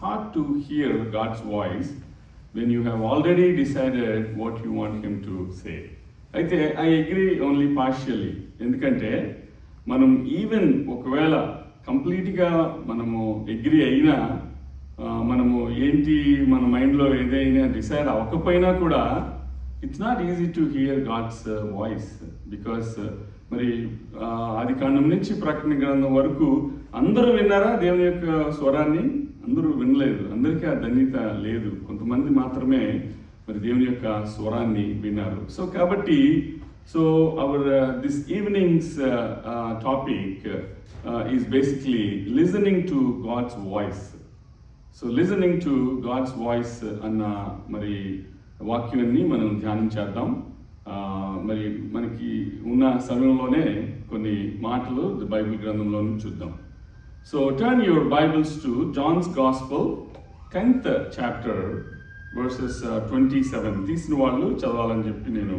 hard to hear God's voice when you have already decided what you want him to say. అయితే I agree only partially. ఎందుకంటే మనం even ఒకవేళ కంప్లీట్గా మనము agree అయినా మనము ఏంటి మన మైండ్లో ఏదైనా డిసైడ్ అవ్వకపోయినా కూడా it's not easy to hear God's voice. Because మరి ఆది కాండం నుంచి ప్రకటన గ్రంథం వరకు అందరూ విన్నారా దేవుని యొక్క స్వరాన్ని? అందరూ వినలేదు, అందరికీ ఆ ధన్యత లేదు. కొంతమంది మాత్రమే మరి దేవుని యొక్క స్వరాన్ని విన్నారు. సో కాబట్టి our this evening's topic is basically listening to God's voice. So listening to God's voice అన్న మరి వాక్యాన్ని మనం ధ్యానం చేద్దాం. మరి మనకి ఉన్న సమయంలోనే కొన్ని మాటలు బైబిల్ గ్రంథంలో నుంచి చూద్దాం. So turn your Bibles to John's Gospel, 10th chapter, verses 27. తీసిన వాళ్ళు చదవాలని చెప్పి నేను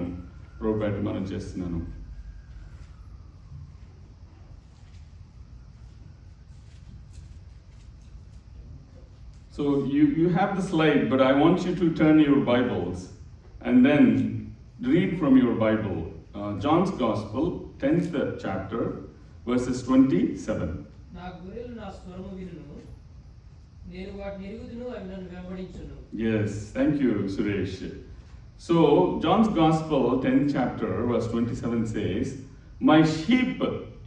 ప్రోపేట మనం చేస్తున్నాను. So you have the slide, but I want you to turn your Bibles and then read from your Bible. John's Gospel, 10th chapter, verses 27. Yes, thank you, Suresh. So, John's Gospel, 10th chapter, verse 27 says, "My sheep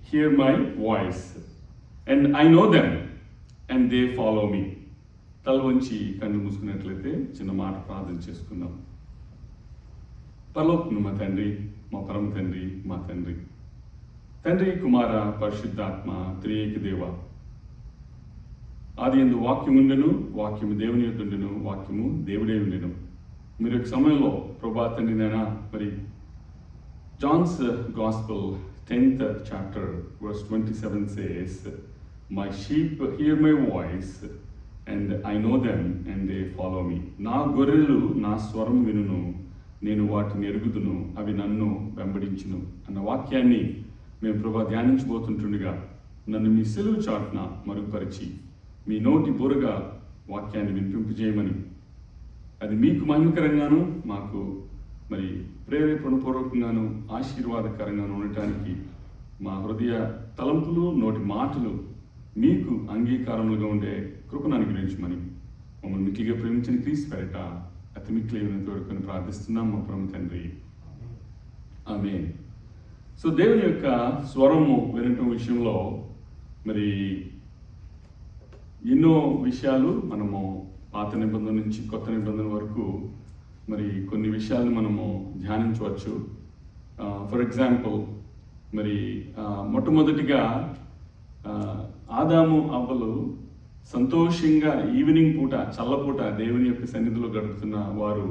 hear my voice, and I know them, and they follow me." తలవంచి కళ్ళు మూసుకున్నట్లయితే చిన్న మాట ప్రార్థన చేసుకుందాం. పరలోకమున మా తండ్రి, మా పరమ తండ్రి, మా తండ్రి, తండ్రి, కుమార, పరిశుద్ధాత్మ, త్రియేక దేవ, ఆది యందు వాక్యము ఉండెను, వాక్యము దేవుని యొద్ద ఉండెను, వాక్యము దేవుడే ఉండెను. మీరు ఒక సమయంలో ప్రభా తండ్రి నాయన మరి Johne's gospel 10th chapter verse 27 says, "My sheep hear my voice and I know them and they follow me." నా గొర్రెలు నా స్వరం వినును, నేను వాటిని ఎరుగుదును, అవి నన్ను వెంబడించును అన్న వాక్యాన్ని మేము ప్రభా ధ్యానించబోతుంటుండగా నన్ను మీ సెలువు చాటున మరుగుపరిచి మీ నోటి బోరగా వాక్యాన్ని వినిపింపజేయమని, అది మీకు మహిమకరంగాను మాకు మరి ప్రేరేపణపూర్వకంగాను ఆశీర్వాదకరంగాను ఉండటానికి మా హృదయ తలంపులు, నోటి మాటలు మీకు అంగీకారములుగా ఉండే కృపను అనుగ్రహించమని మమ్మల్ని మిక్కిలిగా ప్రేమించిన క్రీస్తు పేరిట అతి మిక్కిలి తోడుకొని ప్రార్థిస్తున్నాం మా పరమ తండ్రి, ఆమేన్. సో దేవుని యొక్క స్వరము వినటం విషయంలో మరి ఎన్నో విషయాలు మనము పాత నిబంధన నుంచి కొత్త నిబంధన వరకు మరి కొన్ని విషయాలు మనము ధ్యానించవచ్చు. ఫర్ ఎగ్జాంపుల్ మరి మొట్టమొదటిగా ఆదాము అవ్వలు సంతోషంగా ఈవినింగ్ పూట, చల్లపూట దేవుని యొక్క సన్నిధిలో గడుపుతున్న వారు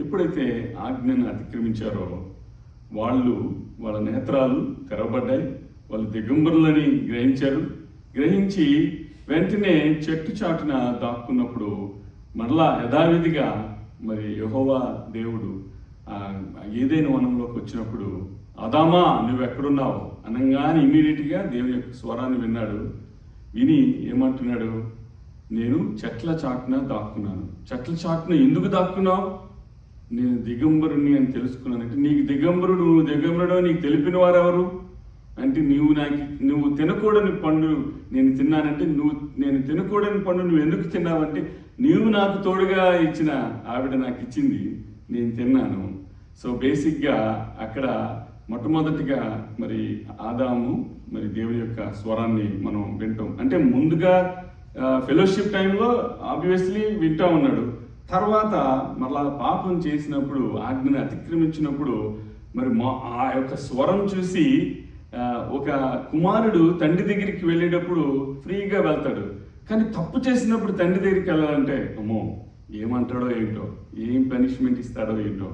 ఎప్పుడైతే ఆజ్ఞను అతిక్రమించారో వాళ్ళ నేత్రాలు తెరవబడ్డాయి. వాళ్ళు దిగంబరులని గ్రహించి వెంటనే చెట్టు చాటున దాక్కున్నప్పుడు మరలా యథావిధిగా మరి యెహోవా దేవుడు ఏదైనా వనంలోకి వచ్చినప్పుడు, ఆదామా నువ్వు ఎక్కడున్నావు అనగానే ఇమీడియట్గా దేవుని యొక్క స్వరాన్ని విన్నాడు. విని ఏమంటున్నాడు? నేను చెట్ల చాటున దాక్కున్నాను. చెట్ల చాటున ఎందుకు దాక్కున్నావు? నేను దిగంబరుని అని తెలుసుకున్నానంటే, నీకు నువ్వు దిగంబరుడో నీకు తెలిపిన వారెవరు అంటే, నువ్వు తినకూడని పండు నేను తిన్నానంటే, నేను తినకూడని పండు నువ్వు ఎందుకు తిన్నావంటే, నీవు నాకు తోడుగా ఇచ్చిన ఆవిడ నాకు ఇచ్చింది, నేను తిన్నాను. సో బేసిక్గా అక్కడ మొట్టమొదటిగా మరి ఆదాము మరి దేవుని యొక్క స్వరాన్ని మనం వింటాం. అంటే ముందుగా ఫెలోషిప్ టైంలో ఆబ్వియస్లీ వింటా ఉన్నాడు. తర్వాత మరలా పాపం చేసినప్పుడు, ఆజ్ఞను అతిక్రమించినప్పుడు మరి ఆ యొక్క స్వరం చూసి ఒక కుమారుడు తండ్రి దగ్గరికి వెళ్ళేటప్పుడు ఫ్రీగా వెళ్తాడు. కానీ తప్పు చేసినప్పుడు తండ్రి దగ్గరికి వెళ్ళాలంటే అమ్మో ఏమంటాడో ఏంటో, ఏం పనిష్మెంట్ ఇస్తాడో ఏంటో.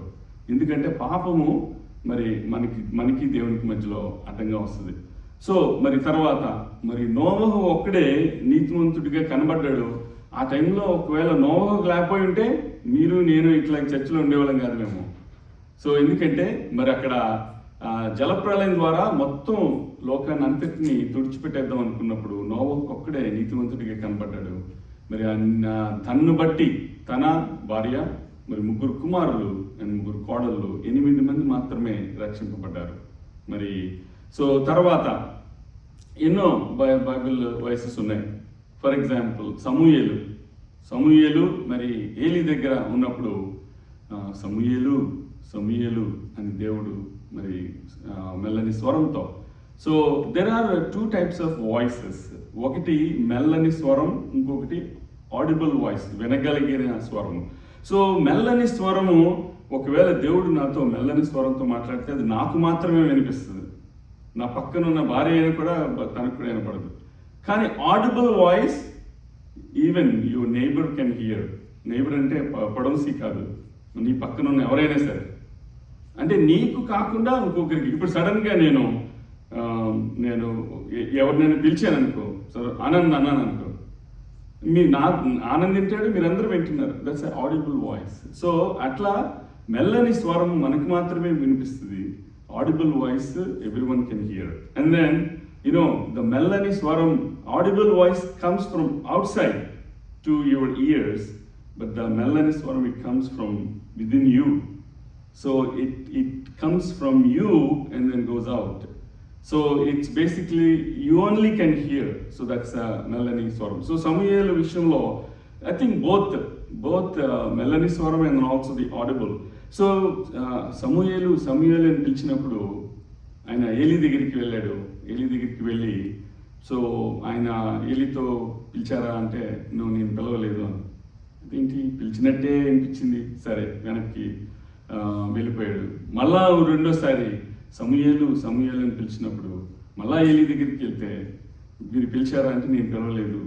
ఎందుకంటే పాపము మరి మనకి దేవునికి మధ్యలో అడ్డంగా వస్తుంది. సో మరి తర్వాత మరి నోవహు ఒక్కడే నీతిమంతుడిగా కనబడ్డాడు. ఆ టైంలో ఒకవేళ నోవహు లేకపోయి ఉంటే మీరు నేను ఇట్లా చర్చిలో ఉండేవాళ్ళం కాదు మేము. సో ఎందుకంటే మరి అక్కడ జలప్రలయం ద్వారా మొత్తం లోకాన్ని అంతటిని తుడిచిపెట్టేద్దాం అనుకున్నప్పుడు నోవహు ఒక్కడే నీతిమంతుడిగా కనబడ్డాడు. మరి తన్ను బట్టి తన భార్య, మరి 3 కుమారులు అండ్ 3 కోడళ్ళు, 8 మంది మాత్రమే రక్షింపబడ్డారు. మరి సో తర్వాత ఎన్నో బైబిల్ వాయిసెస్ ఉన్నాయి. ఫర్ ఎగ్జాంపుల్ సమూయేలు మరి ఏలీ దగ్గర ఉన్నప్పుడు సమూయేలు సమూయేలు అని దేవుడు మరి మెల్లని స్వరంతో. So there are 2 types of voices. ఒకటి మెల్లని స్వరం, ఇంకొకటి ఆడిబుల్ వాయిస్, వినగలిగిన స్వరము. సో మెల్లని స్వరము, ఒకవేళ దేవుడు నాతో మెల్లని స్వరంతో మాట్లాడితే అది నాకు మాత్రమే వినిపిస్తుంది, నా పక్కన ఉన్న భార్య అయినా కూడా తనకు కూడా వినపడదు. కానీ audible voice even your neighbour can hear. Neighbour అంటే పడోసి కాదు, నీ పక్కన ఉన్న ఎవరైనా సరే. అంటే నీకు కాకుండా ఇంకొకరికి. ఇప్పుడు సడన్గా నేను ఎవరినైనా పిలిచాను అనుకో, సరే ఆనంద్ అన్నాను అనుకో, ఆనంద్ వింటాడు, మీరందరూ వింటున్నారు. That's audible voice. సో అట్లా మెల్లని స్వరం మనకు మాత్రమే వినిపిస్తుంది. Audible voice everyone can hear. And then the మెల్లని స్వరం, audible voice comes from outside to your ears, but the మెల్లని స్వరం, it comes from within you. So it comes from you and then goes out. So it's basically you only can hear. So that's మెల్లని స్వరం. So సమూయేలు విషయంలో I think both మెల్లని స్వరం and also the audible. So సమూయేలు అని పిలిచినప్పుడు ఆయన ఏలీ దగ్గరికి వెళ్ళాడు. ఏలీ దగ్గరికి వెళ్ళి, సో ఆయన ఏలీతో పిలిచారా అంటే నేను పిలవలేదు అని. అదేంటి పిలిచినట్టే అనిపించింది. సరే వెనక్కి వెళ్ళిపోయాడు. మళ్ళా రెండోసారి సమూయేలు అని పిలిచినప్పుడు మళ్ళా ఏలీ దగ్గరికి వెళ్తే, మీరు పిలిచారా అంటే నేను పిలవలేదు.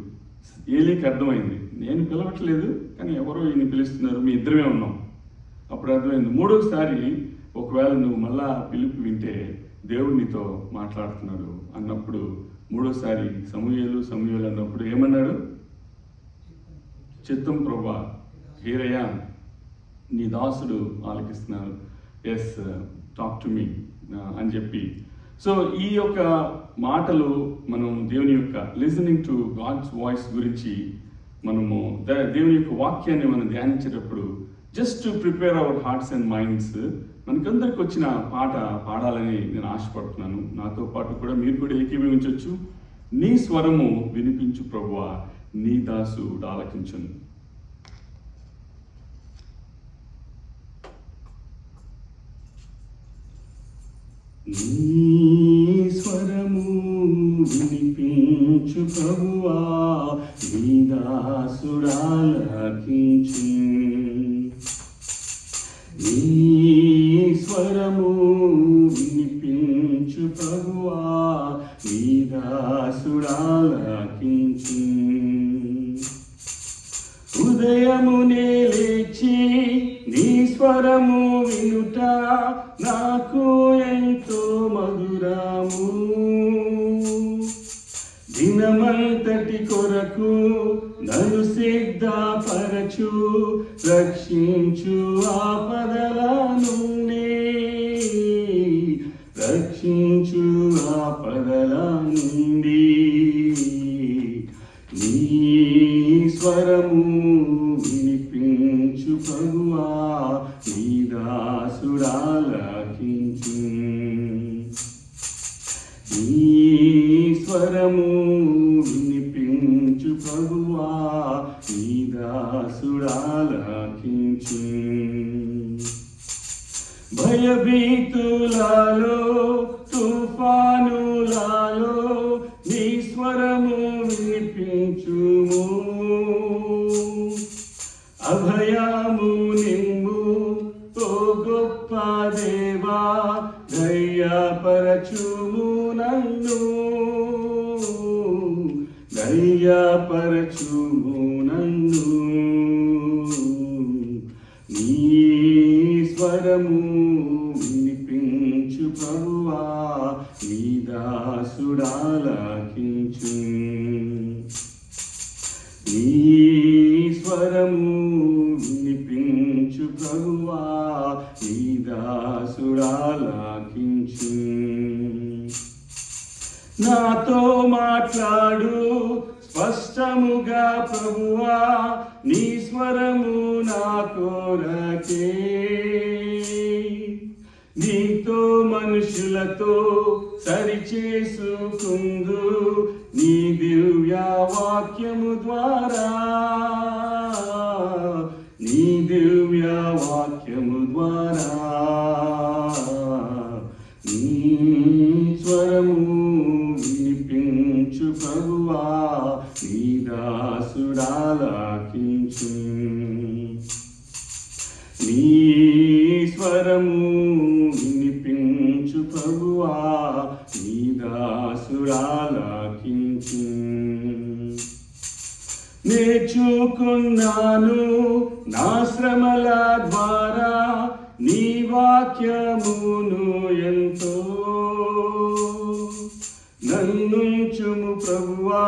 ఏలీకి అర్థమైంది, నేను పిలవట్లేదు కానీ ఎవరో ఈయన పిలుస్తున్నారు, మీ ఇద్దరమే ఉన్నాం. అప్పుడు అర్థమైంది. మూడోసారి ఒకవేళ నువ్వు మళ్ళా పిలుపు వింటే దేవుడు నీతో మాట్లాడుతున్నాడు అన్నప్పుడు, మూడోసారి సమూయేలు అన్నప్పుడు ఏమన్నాడు? చిత్తం ప్రభా, హీరయ్యా, నీ దాసుడు ఆలకిస్తున్నాను, ఎస్ టాక్ టు మీ అని చెప్పి. సో ఈ యొక్క మాటలు మనం దేవుని యొక్క లిజనింగ్ టు గాడ్స్ వాయిస్ గురించి మనము దేవుని యొక్క వాక్యాన్ని మనం ధ్యానించేటప్పుడు just to prepare our hearts and minds, మనకందరికి వచ్చిన పాట పాడాలని నేను ఆశపడుతున్నాను. నాతో పాటు కూడా మీరు కూడా ఏకీభవించవచ్చు. నీ స్వరము వినిపించు ప్రభువా, నీ దాసుడు ఆలకించును. నీ స్వరము వినిపించు ప్రభువా, నీ దాసుడు ఆలకించును. నీ స్వరము వినిపించు ప్రభువా, నీ దాసుడు ఆలకించును. ఉదయమునే లేచి నీ స్వరము వినుట నాకు ఎంతో మధురము. దినమంతటి కొరకు నన్ను సిద్ధపరచు, రక్షించు ఆపదల నుండి, రక్షించు ఆపదల నుండి. నీ స్వరము వినిపించు ప్రభువా, నీ దాసుడు ఆలకించును. నీ స్వరము వినిపించు ప్రభువా, నీ దాసుడు ఆలకించును. భయభీతులలో తుఫానులలో నీ స్వరము వినిపించుము. అభయము నిమ్ము ఓ గొప్ప దేవా, దయపరచుము నన్ను, దయపరచుము నన్ను. నీ స్వరము వినిపించు ప్రభువా, నీ దాసుడు ఆలకించును. నీ స్వరము వినిపించు ప్రభువా, నీ దాసుడు ఆలకించును. నాతో మాట్లాడు స్పష్టముగా ప్రభువా నీ స్వరము నా కొరకే, నీతో మనుషులతో సరిచేసుకుందు నీ దివ్య వాక్యము ద్వారా, నీ దివ్య వాక్యము ద్వారా నీ స్వరము వినిపించు ప్రభువా నీ దాసుడాలకించు, నీ స్వరము వినిపించు ప్రభువా నీ దాసుడాలకించు. నేర్చుకున్నాను నా శ్రమల ద్వారా నీ వాక్యమును ఎంతో, నన్నుంచుము ప్రభువా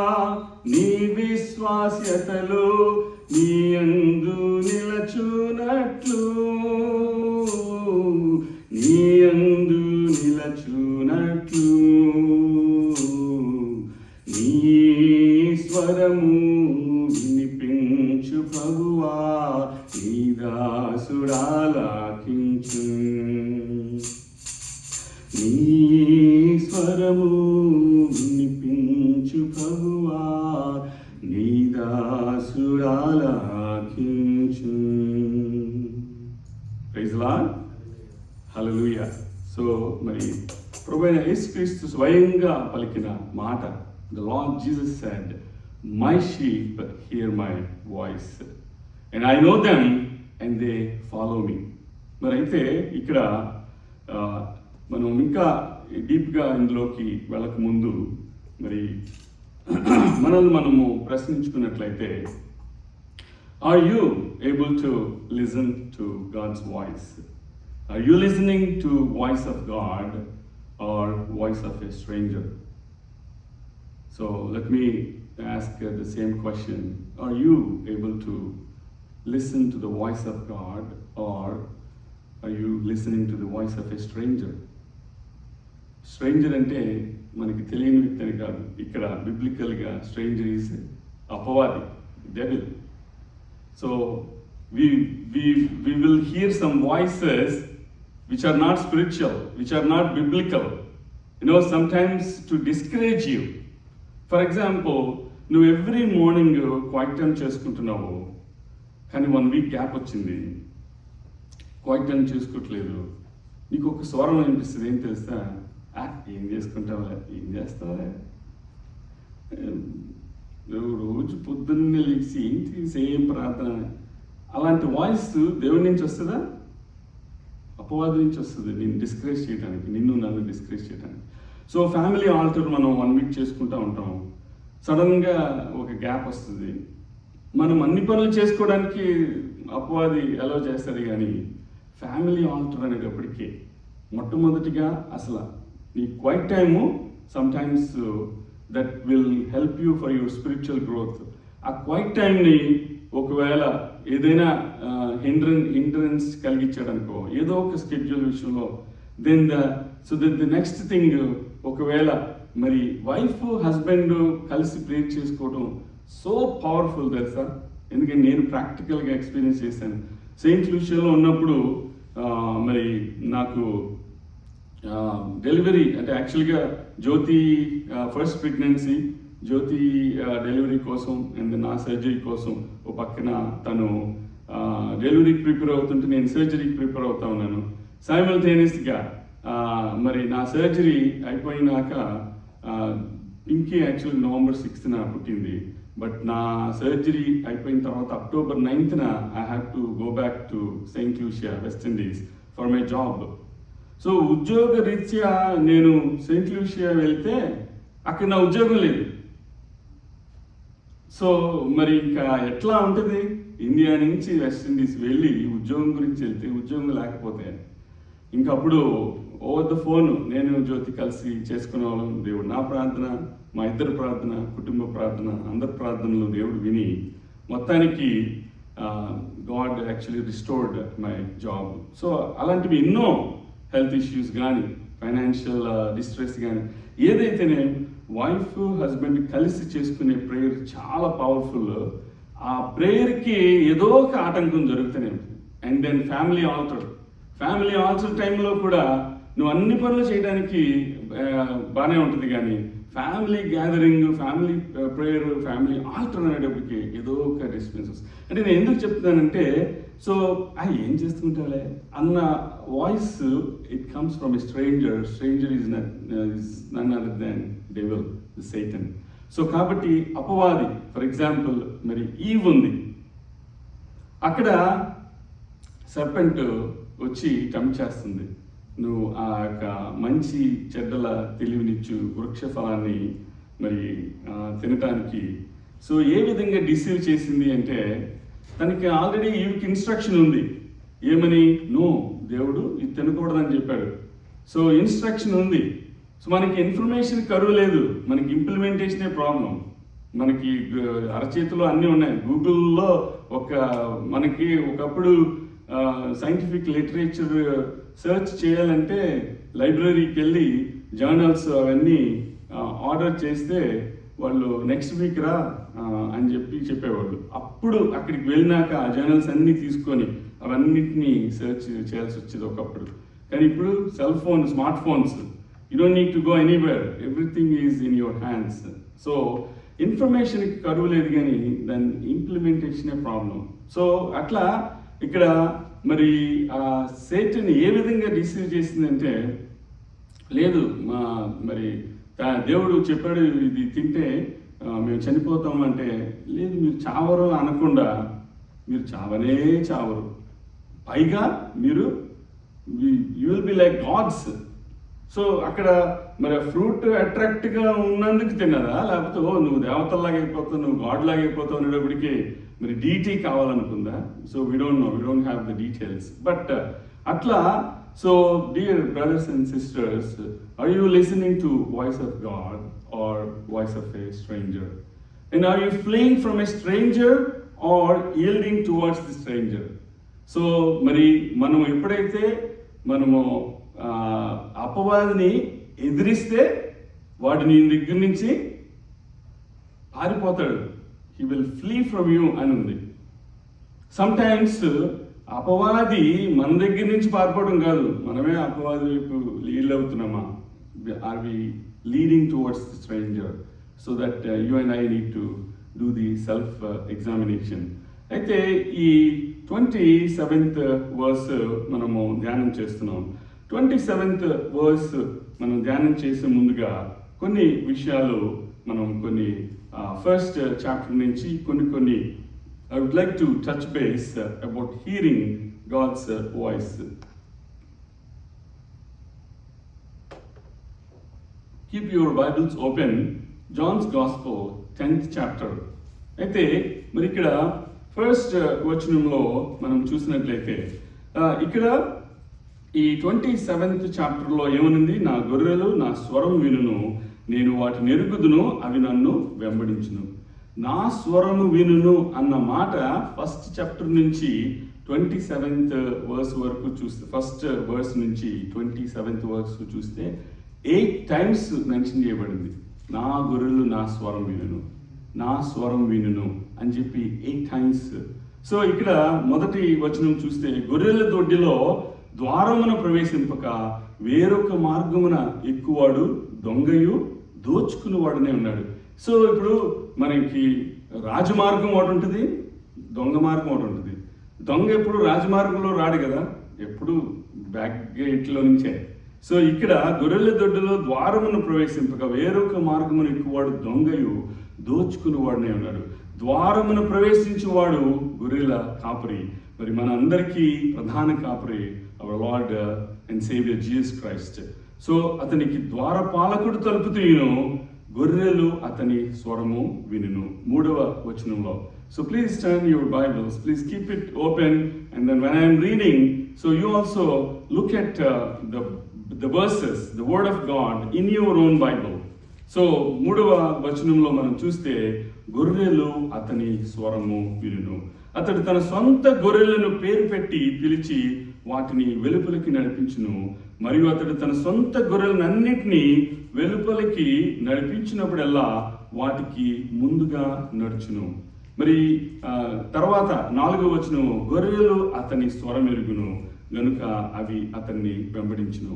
నీ విశ్వాస్యతలో నీ యందు నిలచునట్లు, నీ యందు నిలచునట్లు, నీ స్వరము వినిపించు ప్రభువా నీ దాసుడాలకించు, నీ స్వరము వినిపించు ప్రభువా నీ దాసుడాలకించు. ప్రైజ్ లార్డ్, హల్లెలూయా. సో మరి ప్రభువైన యేసుక్రీస్తు స్వయంగా పలికిన మాట, the Lord Jesus said, my sheep hear my voice and I know them and they follow me. మరి అయితే ఇక్కడ మనం ఇంకా డీప్గా ఇందులోకి వెళ్ళక ముందు మరి మనము ప్రశ్నించుకున్నట్లయితే, are you able to listen to God's voice? Are you listening to voice of God or voice of a stranger? So let me ask the same question. Are you able to listen to the voice of God or are you listening to the voice of a stranger? Stranger అంటే మనకి తెలియని వ్యక్తి అని కాదు. ఇక్కడ బిబ్లికల్గా stranger is అపవాది, devil. So we will hear some voices which are not spiritual, which are not biblical. You know, sometimes to discourage you. For example, నువ్వు every morning quiet time చేసుకుంటున్నావు, కానీ 1 వీక్ గ్యాప్ వచ్చింది, quiet time చేసుకోవట్లేదు, నీకు ఒక స్వరం అనిపిస్తుంది, ఏం తెలుసా? ఏం చేసుకుంటావులే, ఏం చేస్తావులే, రోజు పొద్దున్నే లేచి ఏంటి సేమ్ ప్రార్థన. అలాంటి వాయిస్ దేవుడి నుంచి వస్తుందా? అపవాది నుంచి వస్తుంది, నిన్ను డిస్కరేజ్ చేయడానికి, నన్ను డిస్కరేజ్ చేయడానికి. సో ఫ్యామిలీ ఆల్టర్ మనం 1 వీక్ చేసుకుంటూ ఉంటాం, సడన్గా ఒక గ్యాప్ వస్తుంది. మనం అన్ని పనులు చేసుకోవడానికి అపవాది అలౌ చేస్తుంది, కానీ ఫ్యామిలీ ఆల్టర్ అనేటప్పటికీ మొట్టమొదటిగా అసలు నీ quiet time sometimes that will help you for your spiritual growth. ఆ క్వైట్ టైంని ఒకవేళ ఏదైనా హిండ్రెన్స్ కలిగించాడనుకో, ఏదో ఒక స్కెడ్యూల్ విషయంలో, దెన్ ద నెక్స్ట్ థింగ్, ఒకవేళ మరి వైఫ్ హస్బెండ్ కలిసి ప్రేర్ చేసుకోవడం సో పవర్ఫుల్ తెలుసా. ఎందుకంటే నేను ప్రాక్టికల్గా ఎక్స్పీరియన్స్ చేశాను. సెయింట్ లూషియాలో ఉన్నప్పుడు మరి నాకు డెలివరీ అంటే యాక్చువల్గా జ్యోతి ఫస్ట్ ప్రెగ్నెన్సీ, జ్యోతి డెలివరీ కోసం అండ్ నా సర్జరీ కోసం ఓ పక్కన తను డెలివరీకి ప్రిపేర్ అవుతుంటే నేను సర్జరీకి ప్రిపేర్ అవుతా ఉన్నాను. సైమల్టేనియస్గా మరి నా సర్జరీ అయిపోయినాక పింకీ యాక్చువల్లీ November 6th పుట్టింది. బట్ నా సర్జరీ అయిపోయిన తర్వాత October 9th I have to go back to Saint Lucia, west Indies for my job. So ఉద్యోగ రీత్యా నేను సెయింట్ లూషియా వెళ్తే అక్కడ నా ఉద్యోగం లేదు. సో మరి ఇంకా ఎట్లా ఉంటుంది? ఇండియా నుంచి వెస్ట్ ఇండీస్ వెళ్ళి ఉద్యోగం గురించి వెళ్తే ఉద్యోగం లేకపోతే ఇంకప్పుడు ఓవర్ ద ఫోన్ నేను జ్యోతి కలిసి చేసుకునే వాళ్ళం. దేవుడు నా ప్రార్థన, మా ఇద్దరు ప్రార్థన, కుటుంబ ప్రార్థన, అందరి ప్రార్థనలు దేవుడు విని మొత్తానికి God actually restored my job. So అలాంటివి ఎన్నో హెల్త్ ఇష్యూస్ కానీ, ఫైనాన్షియల్ డిస్ట్రెస్ కానీ, ఏదైతేనే వైఫ్ హస్బెండ్ కలిసి చేసుకునే ప్రేయర్ చాలా పవర్ఫుల్. ఆ ప్రేయర్కి ఏదో ఒక ఆటంకం జరుగుతూనే ఉంటుంది. అండ్ దెన్ ఫ్యామిలీ ఆల్టర్ టైంలో కూడా నువ్వు అన్ని పనులు చేయడానికి బాగానే ఉంటుంది, కానీ family gathering, family prayer, family altar అనేటప్పటికి ఏదో ఒక డిస్టర్బెన్సెస్. అంటే నేను ఎందుకు చెప్తున్నానంటే, సో ఏం చేస్తుంటాలే అన్న voice it comes from a stranger is none other than devil, Satan. So కాబట్టి అపవాది, ఫర్ ఎగ్జాంపుల్ మరి ఈవ్ ఉంది, అక్కడ సర్పెంట్ వచ్చి టెంప్ట్ చేస్తుంది, నువ్వు ఆ యొక్క మంచి చెడ్డల తెలివినిచ్చు వృక్ష ఫలాన్ని మరి తినటానికి. సో ఏ విధంగా డిసీవ్ చేసింది అంటే, తనకి ఆల్రెడీ ఈవికి ఇన్స్ట్రక్షన్ ఉంది, ఏమని, నో, దేవుడు ఇది తినకూడదని చెప్పాడు. సో ఇన్స్ట్రక్షన్ ఉంది. సో మనకి ఇన్ఫర్మేషన్ కరువు లేదు, మనకి ఇంప్లిమెంటేషనే ప్రాబ్లం. మనకి అరచేతిలో అన్నీ ఉన్నాయి. గూగుల్లో మనకి ఒకప్పుడు సైంటిఫిక్ లిటరేచర్ సెర్చ్ చేయాలంటే లైబ్రరీకి వెళ్ళి జర్నల్స్ అవన్నీ ఆర్డర్ చేస్తే వాళ్ళు నెక్స్ట్ వీక్ రా అని చెప్పేవాళ్ళు. అప్పుడు అక్కడికి వెళ్ళినాక ఆ జర్నల్స్ అన్నీ తీసుకొని అవన్నిటినీ సెర్చ్ చేయాల్సి వచ్చేది ఒకప్పుడు. కానీ ఇప్పుడు cell phone, smart phones, you don't need to go anywhere, everything is in your hands. So ఇన్ఫర్మేషన్కి కరువు లేదు, కానీ దాని ఇంప్లిమెంటేషనే ప్రాబ్లం. సో అట్లా ఇక్కడ మరి ఆ సేటన్ ఏ విధంగా డిసీవ్ చేసిందంటే, లేదు మరి దేవుడు చెప్పాడు ఇది తింటే మేము చనిపోతాం అంటే, లేదు మీరు చావరు అనకుండా మీరు చావరు, పైగా మీరు you will be like gods. So అక్కడ మరి ఫ్రూట్ అట్రాక్ట్గా ఉన్నందుకు తిన్నదా, లేకపోతే నువ్వు దేవతల్లాగా అయిపోతావు, నువ్వు గాడ్ లాగా అయిపోతావు అనేటప్పటికీ మరి డీటీ కావాలనుకుందా? So we don't have the details. But అట్లా, so dear brothers and sisters, are you listening to voice of God or voice of a stranger? And are you fleeing from a stranger or yielding towards the stranger? So మరి మనం ఎప్పుడైతే మనము అపవాదిని ఎదిరిస్తే వాడు నీ దగ్గర నుంచి పారిపోతాడు, he will flee from you అని ఉంది. సమ్టైమ్స్ అపవాది మన దగ్గర నుంచి పారిపోవడం కాదు, మనమే అపవాది వైపు లీడ్ అవుతున్నామా? Are we leading towards the stranger? So that you and I need to do the self examination. అయితే ఈ 27th వర్స్ మనము ధ్యానం చేస్తున్నాం. 27th వర్స్ మనం ధ్యానం చేసే ముందుగా కొన్ని విషయాలు మనం ఫస్ట్ చాప్టర్ నుంచి కొన్ని I would like to touch base about hearing God's voice. Keep your Bibles open, John's Gospel 10th chapter. అయితే మరి ఇక్కడ ఫస్ట్ వచనంలో మనం చూసినట్లయితే ఇక్కడ ఈ 27th చాప్టర్లో ఏమనుంది? నా గొర్రెలు నా స్వరం వినును, నేను వాటిని ఎరుగుదును, అవి నన్ను వెంబడించును. నా స్వరము వినును అన్న మాట ఫస్ట్ చాప్టర్ నుంచి 27th వర్స్ వరకు చూస్తే, ఫస్ట్ వర్స్ నుంచి 27th వర్స్ చూస్తే 8 times మెన్షన్ చేయబడింది. నా గొర్రెలు నా స్వరం వినును అని చెప్పి 8 times. సో ఇక్కడ మొదటి వచనం చూస్తే, గొర్రెల దొడ్డిలో ద్వారమున ప్రవేశింపక వేరొక మార్గమున ఎక్కువాడు దొంగయు దోచుకునేవాడునే ఉన్నాడు. సో ఇప్పుడు మనకి రాజమార్గం ఒకటి ఉంటుంది, దొంగ మార్గం ఒకటి ఉంటుంది. దొంగ ఎప్పుడు రాజమార్గంలో రాడు కదా, ఎప్పుడు బ్యాక్ గేట్లో నుంచే. సో ఇక్కడ గొర్రెల దొడ్డిలో ద్వారమును ప్రవేశింపక వేరొక మార్గమును ఎక్కువాడు దొంగయు దోచుకునేవాడునే ఉన్నాడు. ద్వారమును ప్రవేశించేవాడు గొర్రెల కాపరి, మరి మన అందరికీ ప్రధాన కాపరి our Lord and Saviour Jesus Christ. So అతనికి ద్వారపాలకుడు తలుపు తీయును, గొర్రెలు అతని స్వరము వినును. 3వ వచనంలో. So please turn your Bibles, please keep it open, and then when I am reading, so you also look at the verses, the word of God in your own Bible. So 3వ వచనంలో మనం చూస్తే, గొర్రెలు అతని స్వరము వినును. అతడు తన సొంత గొర్రెలను పేరు పెట్టి పిలిచి వాటిని వెలుపలికి నడిపించును. మరియు అతడు తన సొంత గొర్రెలన్నింటినీ వెలుపలికి నడిపించినప్పుడల్లా వాటికి ముందుగా నడుచును. మరి తర్వాత 4వ వచనం, గొర్రెలు అతని స్వరం ఎరుగును గనుక అవి అతన్ని వెంబడించును.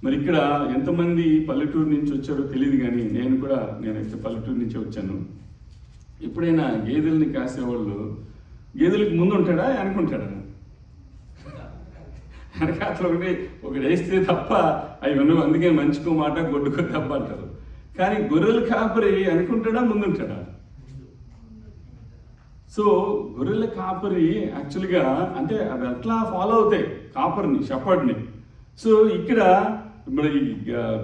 మరి ఇక్కడ ఎంతమంది పల్లెటూరు నుంచి వచ్చారో తెలియదు, కానీ నేనైతే పల్లెటూరు నుంచి వచ్చాను. ఎప్పుడైనా గేదెల్ని కాసేవాళ్ళు గేదెలకు ముందు ఉంటాడా అనుకుంటాడా? వెనకాతలో ఒకటి వేస్తే తప్ప అవి ఉండవు. అందుకే మంచుకో మాట గొడ్డుకో తప్ప అంటారు. కానీ గొర్రెల కాపరి అనుకుంటాడా ముందుంటాడా? సో గొర్రెల కాపరి యాక్చువల్గా అంటే అవి అట్లా ఫాలో అవుతాయి కాపరిని, షెపర్డ్ని. సో ఇక్కడ మరి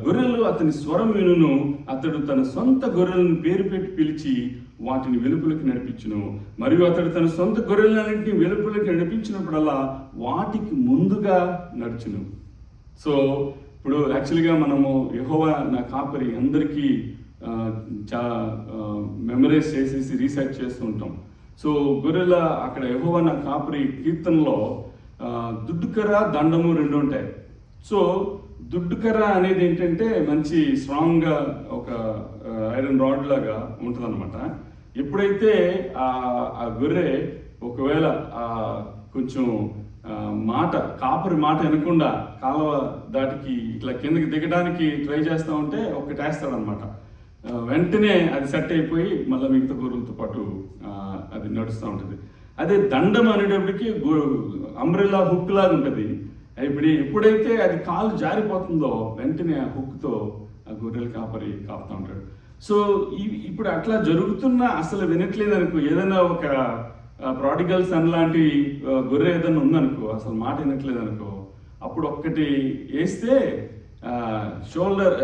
గొర్రెలు అతని స్వరం వినును, అతడు తన సొంత గొర్రెలను పేరు పెట్టి పిలిచి వాటిని వెలుపలికి నడిపించును. మరియు అతడు తన సొంత గొర్రెలన్నింటినీ వెలుపలికి నడిపించినప్పుడల్లా వాటికి ముందుగా నడుచును. సో ఇప్పుడు యాక్చువల్గా మనము యెహోవా నా కాపరి అందరికీ చాలా మెమరైజ్ చేసేసి రీసెర్చ్ చేస్తూ ఉంటాం. సో గొర్రెల అక్కడ యెహోవా నా కాపరి కీర్తనలో దుడ్డుకర్ర దండము 2 ఉంటాయి. సో దుడ్డుకర్ర అనేది ఏంటంటే మంచి స్ట్రాంగ్గా ఒక ఐరన్ రాడ్ లాగా ఉంటుంది అనమాట. ఎప్పుడైతే ఆ గొర్రె ఒకవేళ కొంచెం కాపరి మాట వినకుండా కాలువ దాటికి ఇట్లా కిందకి దిగడానికి ట్రై చేస్తూ ఉంటే ఒకటి వేస్తాడనమాట. వెంటనే అది సెట్ అయిపోయి మళ్ళీ మిగతా గొర్రెలతో పాటు అది నడుస్తూ ఉంటుంది. అదే దండం అనేటప్పటికి అంబ్రెల్లా హుక్ లాగా ఉంటుంది. ఎప్పుడైతే అది కాలు జారిపోతుందో వెంటనే ఆ హుక్తో ఆ గొర్రెల కాపరి కాపుతూ ఉంటాడు. సో ఇప్పుడు అట్లా జరుగుతున్నా అసలు వినట్లేదు అనుకో, ఏదైనా ఒక ప్రాడిగల్ సన్ లాంటి గొర్రె ఏదైనా ఉందనుకో, అసలు మాట వినట్లేదు అనుకో, అప్పుడు ఒక్కటి వేస్తే షోల్డర్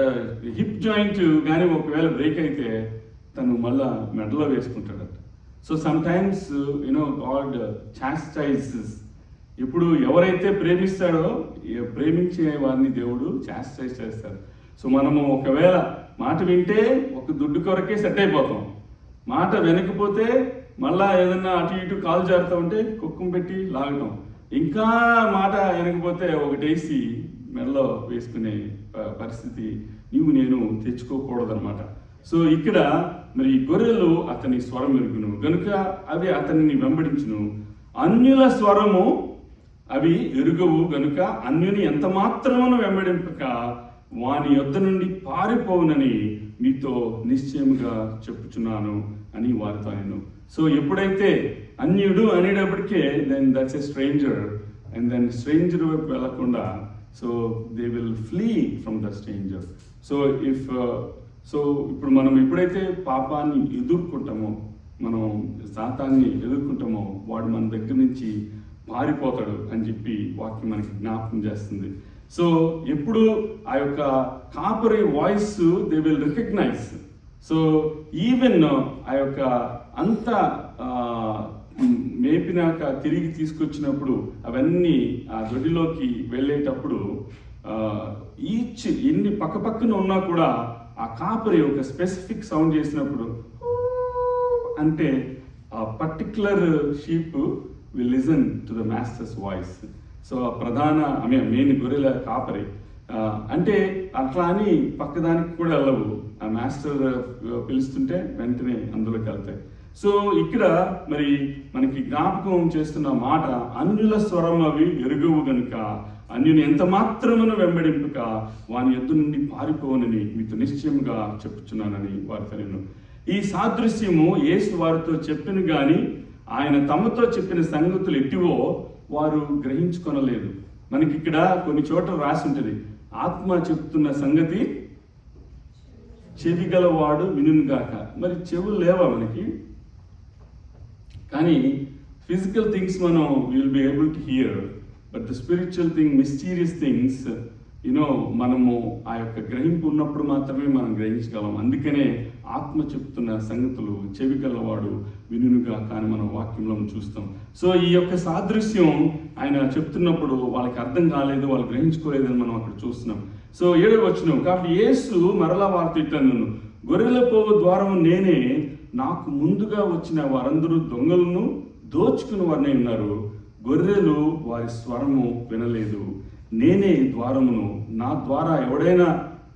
హిప్ జాయింట్ కానీ ఒకవేళ బ్రేక్ అయితే తను మళ్ళా మెడలో వేసుకుంటాడట. So sometimes God chastises. ఇప్పుడు ఎవరైతే ప్రేమిస్తాడో ప్రేమించే వారిని దేవుడు చాస్టైజ్ చేస్తాడు. సో మనము ఒకవేళ మాట వింటే ఒక దుడ్డు కొరకే సెట్ అయిపోతాం. మాట వినకపోతే మళ్ళా ఏదన్నా అటు ఇటు కాలు జారుతూ ఉంటే కుక్కం పెట్టి లాగటం. ఇంకా మాట వినకపోతే ఒకటేసి మెడలో వేసుకునే పరిస్థితి నేను తెచ్చుకోకూడదనమాట. సో ఇక్కడ మరి గొర్రెలు అతని స్వరం ఎరుగును గనుక అవి అతనిని వెంబడించును. అన్యుల స్వరము అవి ఎరుగవు గనుక అన్యుని ఎంత మాత్రమును వెంబడింపక వాని యొద్ద నుండి పారిపోవునని మీతో నిశ్చయముగా చెప్పుచున్నాను అని వారితో నేను. సో ఎప్పుడైతే అన్యుడు అనేటప్పటికే then that's a stranger, and then stranger వైపు వెళ్లకుండా so they will flee from the stranger. So ఇప్పుడు మనం ఎప్పుడైతే పాపాన్ని ఎదుర్కొంటామో, మనం సాతాన్ని ఎదుర్కొంటామో, వాడు మన దగ్గర నుంచి పారిపోతాడు అని చెప్పి వాక్యం మనకి జ్ఞాపకం చేస్తుంది. సో ఎప్పుడు ఆ యొక్క కాపరి voice they will recognise. So even ఆ యొక్క అంత మేపినాక తిరిగి తీసుకొచ్చినప్పుడు అవన్నీ ఆ దొడ్డిలోకి వెళ్ళేటప్పుడు ఎన్ని పక్కపక్కన ఉన్నా కూడా ఆ కాపరి ఒక స్పెసిఫిక్ సౌండ్ చేసినప్పుడు అంటే ఆ particular sheep will listen to the masters voice. So main గొర్రెల కాపరి అంటే అట్లా అని పక్కదానికి కూడా వెళ్ళవు. ఆ మాస్టర్ పిలుస్తుంటే వెంటనే అందులోకి వెళ్తాయి. సో ఇక్కడ మరి మనకి జ్ఞాపకం చేస్తున్న మాట, అన్యుల స్వరం అవి ఎరుగవు గనుక అన్యుని ఎంత మాత్రమును వెంబడింపక వాని యొద్ద నుండి పారిపోవనని మీతో నిశ్చయముగా చెప్పుచున్నానని వారితో నేను. ఈ సాదృశ్యము యేసు వారితో చెప్పిన గాని ఆయన తమతో చెప్పిన సంగతులు ఎట్టివో వారు గ్రహించుకొనలేదు. మనకి ఇక్కడ కొన్ని చోట్ల రాసి ఉంటుంది, ఆత్మ చెప్తున్న సంగతి చెవి గలవాడు వినుగాక. మరి చెవులు లేవా మనకి? కానీ ఫిజికల్ థింగ్స్ మనం will be able to hear, but the spiritual thing, mysterious things మనము ఆ యొక్క గ్రహింపు ఉన్నప్పుడు మాత్రమే మనం గ్రహించగలం. అందుకనే ఆత్మ చెప్తున్న సంగతులు చెవి గలవాడు వినుగా కానీ మనం వాక్యంలో చూస్తాం. సో ఈ యొక్క సాదృశ్యం ఆయన చెప్తున్నప్పుడు వాళ్ళకి అర్థం కాలేదు, వాళ్ళు గ్రహించుకోలేదని మనం అక్కడ చూస్తున్నాం. సో 7వ వచనం, కాబట్టి యేసు మరలా వారితో ఇట్లనెను, గొర్రెల పోవు ద్వారము నేనే, నాకు ముందుగా వచ్చిన వారందరూ దొంగలను దోచుకుని వారిని ఉన్నారు. గొర్రెలు వారి స్వరము వినలేదు. నేనే ద్వారమును, నా ద్వారా ఎవడైనా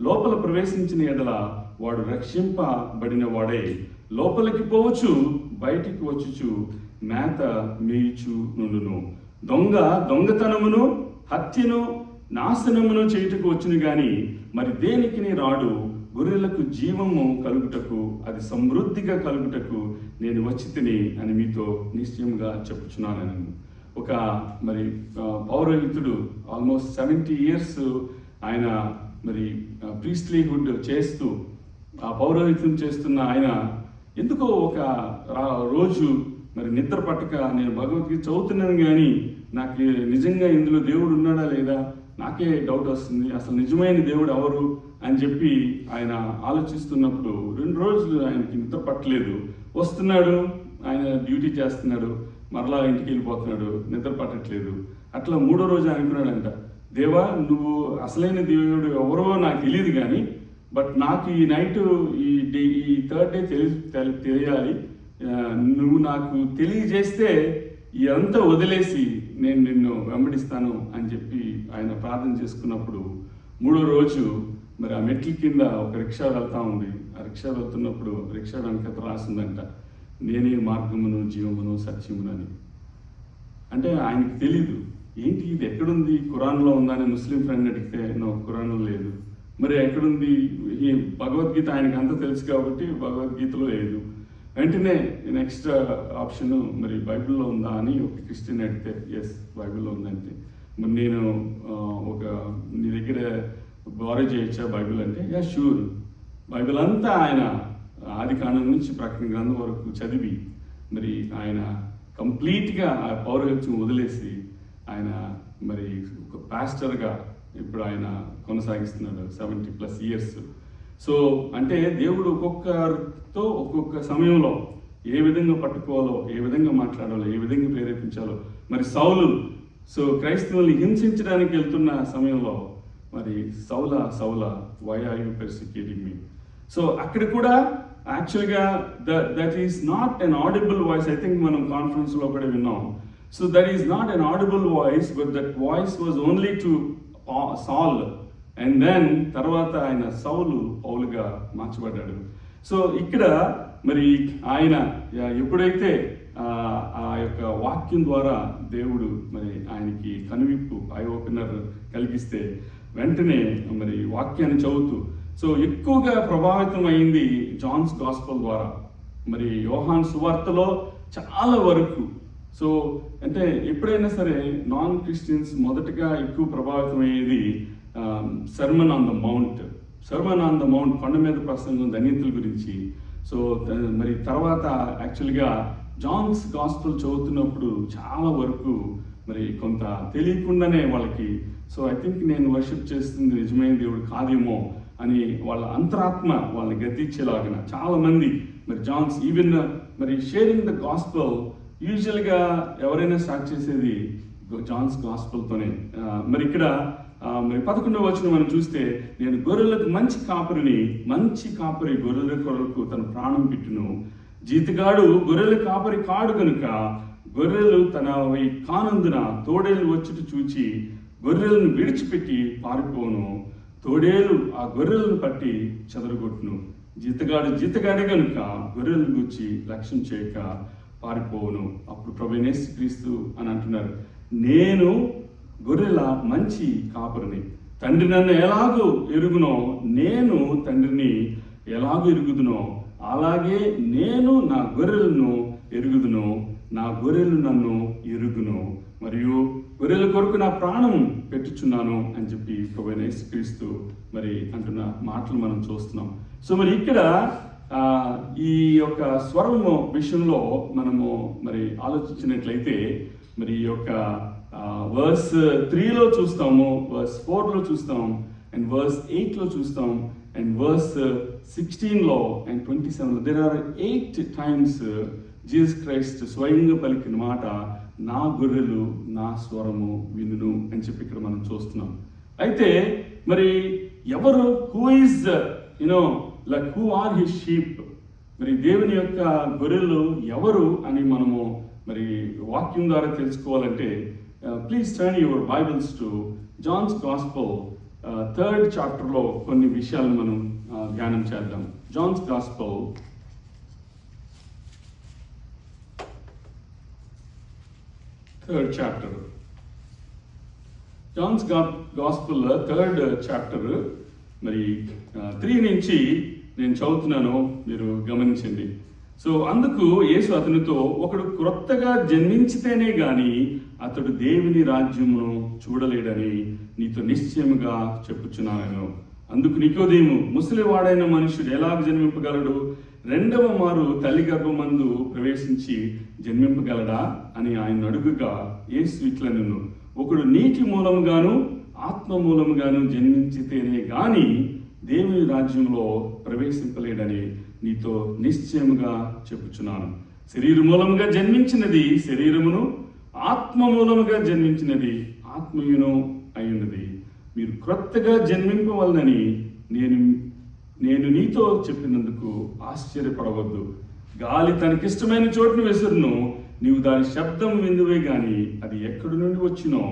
లోపల ప్రవేశించిన ఎడల వాడు రక్షింపబడిన వాడే లోపలికి పోవచ్చు, బయటికి వచ్చుచు మేత మేయుచు నుండును. దొంగ దొంగతనమును, హత్యను, నాశనమును చేయుటకు వచ్చును గాని మరి దేనికి రాడు. గొర్రెలకు జీవము కలుగుటకు, అది సమృద్ధిగా కలుగుటకు నేను వచ్చి తిని అని మీతో నిశ్చయంగా చెప్పుచున్నాను. ఒక మరి పౌరోహితుడు ఆల్మోస్ట్ 70 years ఆయన మరి ప్రీస్ట్లీహుడ్ చేస్తూ ఆ పౌరోహిత్యం చేస్తున్న ఆయన ఎందుకో ఒక రోజు మరి నిద్ర పట్టక నేను భగవద్గీత చదువుతున్నాను కానీ నాకు నిజంగా ఇందులో దేవుడు ఉన్నాడా లేదా నాకే డౌట్ వస్తుంది, అసలు నిజమైన దేవుడు ఎవరు అని చెప్పి ఆయన ఆలోచిస్తున్నప్పుడు 2 రోజులు ఆయనకి నిద్ర పట్టలేదు. వస్తున్నాడు, ఆయన డ్యూటీ చేస్తున్నాడు, మరలా ఇంటికి వెళ్ళిపోతున్నాడు, నిద్ర పట్టట్లేదు. అట్లా 3వ రోజు అనుకున్నాడంట, దేవా నువ్వు అసలైన దేవుడు ఎవరో నాకు తెలియదు కానీ బట్ నాకు ఈ నైట్ ఈ 3rd day తెలియాలి, నువ్వు నాకు తెలియజేస్తే ఇదంతా వదిలేసి నేను నిన్ను వెంబడిస్తాను అని చెప్పి ఆయన ప్రార్థన చేసుకున్నప్పుడు 3వ రోజు మరి ఆ మెట్ల కింద ఒక రిక్షా వెళ్తా ఉంది. ఆ రిక్షా వెళ్తున్నప్పుడు రిక్షా వెనక రాసిందంట, నేనే మార్గమును జీవమును సత్యమును అని. అంటే ఆయనకి తెలీదు ఏంటి ఇది ఎక్కడుంది, ఖురాన్లో ఉందని ముస్లిం ఫ్రెండ్ అడిగితే ఖురాన్లో లేదు. మరి ఎక్కడుంది, ఈ భగవద్గీత ఆయనకి అంతా తెలుసు కాబట్టి భగవద్గీతలో లేదు. వెంటనే నెక్స్ట్ ఆప్షన్ మరి బైబిల్లో ఉందా అని ఒక క్రిస్టియన్ అడిగితే ఎస్ బైబిల్లో ఉందంటే, మరి నేను నీ దగ్గర బారో చేయొచ్చా బైబిల్ అంటే యా షూర్. బైబిల్ అంతా ఆయన ఆది కాండం నుంచి ప్రకటన గ్రంథం వరకు చదివి మరి ఆయన కంప్లీట్గా ఆ పౌరోహిత్యం వదిలేసి ఆయన మరి ఒక పాస్టర్గా ఇప్పుడు ఆయన కొనసాగిస్తున్నాడు 70+ years. సో అంటే దేవుడు ఒక్కొక్కరితో ఒక్కొక్క సమయంలో ఏ విధంగా పట్టుకోవాలో, ఏ విధంగా మాట్లాడాలో, ఏ విధంగా ప్రేరేపించాలో. మరి సౌలు క్రైస్తవుల్ని హింసించడానికి వెళ్తున్న సమయంలో మరి సౌల why are you persecuting me. So అక్కడ కూడా యాక్చువల్గా that is not an audible voice. I think మనం కాన్ఫరెన్స్లో కూడా విన్నాం. So that is not an audible voice, but that voice was only to Saul. And then తర్వాత ఆయన పౌలుగా మార్చబడ్డాడు. సో ఇక్కడ మరి ఆయన ఎప్పుడైతే ఆ యొక్క వాక్యం ద్వారా దేవుడు మరి ఆయనకి కనువిప్పు, ఐ ఓపెనర్ కలిగిస్తే వెంటనే మరి వాక్యాన్ని చదువుతూ సో ఎక్కువగా ప్రభావితం అయింది జాన్స్ గాస్పల్ ద్వారా. మరి యోహాన్ సువార్తలో చాలా వరకు సో అంటే ఎప్పుడైనా సరే నాన్ క్రిస్టియన్స్ మొదటగా ఎక్కువ ప్రభావితం అయ్యేది సర్మన్ ఆన్ ద మౌంట్ కొండ మీద ప్రసంగం ధన్యతల గురించి. సో మరి తర్వాత యాక్చువల్గా జాన్స్ గాస్పల్ చదువుతున్నప్పుడు చాలా వరకు మరి కొంత తెలియకుండానే వాళ్ళకి సో ఐ థింక్ నేను వర్షిప్ చేస్తుంది నిజమైన దేవుడు కాదేమో అని వాళ్ళ అంతరాత్మ వాళ్ళని గద్దించేలాగిన చాలా మంది మరి జాన్స్ ఈవెన్ మరి షేరింగ్ ద గాస్పల్ యూజువల్గా ఎవరైనా స్టార్ట్ చేసేది జాన్స్ గాస్పల్తోనే. మరి ఇక్కడ మరి 11వ వచనం మనం చూస్తే నేను గొర్రెలకు మంచి కాపరి గొర్రెల కొరకు తన ప్రాణం పెట్టును. జీతగాడు గొర్రెల కాపరి కాడు కనుక గొర్రెలు తనవి కానందున తోడేలు వచ్చుట చూచి గొర్రెలను విడిచిపెట్టి పారిపోను. తోడేలు ఆ గొర్రెలను పట్టి చెదరగొట్టును. జీతగాడే కనుక గొర్రెలను గూర్చి లక్ష్యం చేయక పారిపోవును. అప్పుడు ప్రభువైన యేసుక్రీస్తు అని అంటున్నారు, నేను గొర్రెల మంచి కాపరిని, తండ్రి నన్ను ఎలాగో ఎరుగునో నేను తండ్రిని ఎలాగో ఎరుగుదునో అలాగే నేను నా గొర్రెలను ఎరుగుదును, నా గొర్రెలు నన్ను ఎరుగును, మరియు గొర్రెల కొరకు నా ప్రాణం పెట్టుచున్నాను అని చెప్పి ప్రభువైన యేసుక్రీస్తు మరి అంటున్న మాటలు మనం చూస్తున్నాం. సో మరి ఇక్కడ ఈ యొక్క స్వరము విషయంలో మనము మరి ఆలోచించినట్లయితే మరి ఈ యొక్క వర్స్ 3లో చూస్తాము, వర్స్ 4లో చూస్తాం, అండ్ వర్స్ 8లో చూస్తాం, అండ్ వర్స్ 16లో అండ్ 27లో there are 8 times Jesus Christ స్వయంగా పలికిన మాట, నా గొర్రెలు నా స్వరము వినును అని చెప్పి ఇక్కడ మనం చూస్తున్నాం. అయితే మరి ఎవరు who is who are his sheep, మరి దేవుని యొక్క గొర్రెలు ఎవరు అని మనము మరి వాక్యం ద్వారా తెలుసుకోవాలంటే please turn your Bibles to Johne's gospel 3rd చాప్టర్లో కొన్ని విషయాలను మనం ధ్యానం చేద్దాం. Johne's gospel 3rd chapter. Johne's gospel 3rd chapter మరి 3 నుంచి నేను చదువుతున్నాను, మీరు గమనించండి. సో అందుకు యేసు అతనితో, ఒకడు క్రొత్తగా జన్మించితేనే గాని అతడు దేవుని రాజ్యమును చూడలేడని నీతో నిశ్చయముగా చెప్పుచున్నాను. అందుకు నికోదేము, ముసలివాడైన మనుషుడు ఎలాగ జన్మింపగలడు? 2వ మారు తల్లి గర్భమందు ప్రవేశించి జన్మింపగలడా అని ఆయన అడుగుగా యేసు ఇట్లనెను, ఒకడు నీటి మూలముగాను ఆత్మ మూలముగాను జన్మించితేనే గాని దేవుని రాజ్యంలో ప్రవేశింపలేడని నీతో నిశ్చయముగా చెప్పుచున్నాను. శరీర మూలముగా జన్మించినది శరీరమును, ఆత్మ మూలముగా జన్మించినది ఆత్మయును అయ్యున్నది. మీరు క్రొత్తగా జన్మింపవలనని నేను నీతో చెప్పినందుకు ఆశ్చర్యపడవద్దు. గాలి తనకిష్టమైన చోటును విసురును, నీవు దాని శబ్దం విందువే గాని అది ఎక్కడి నుండి వచ్చినో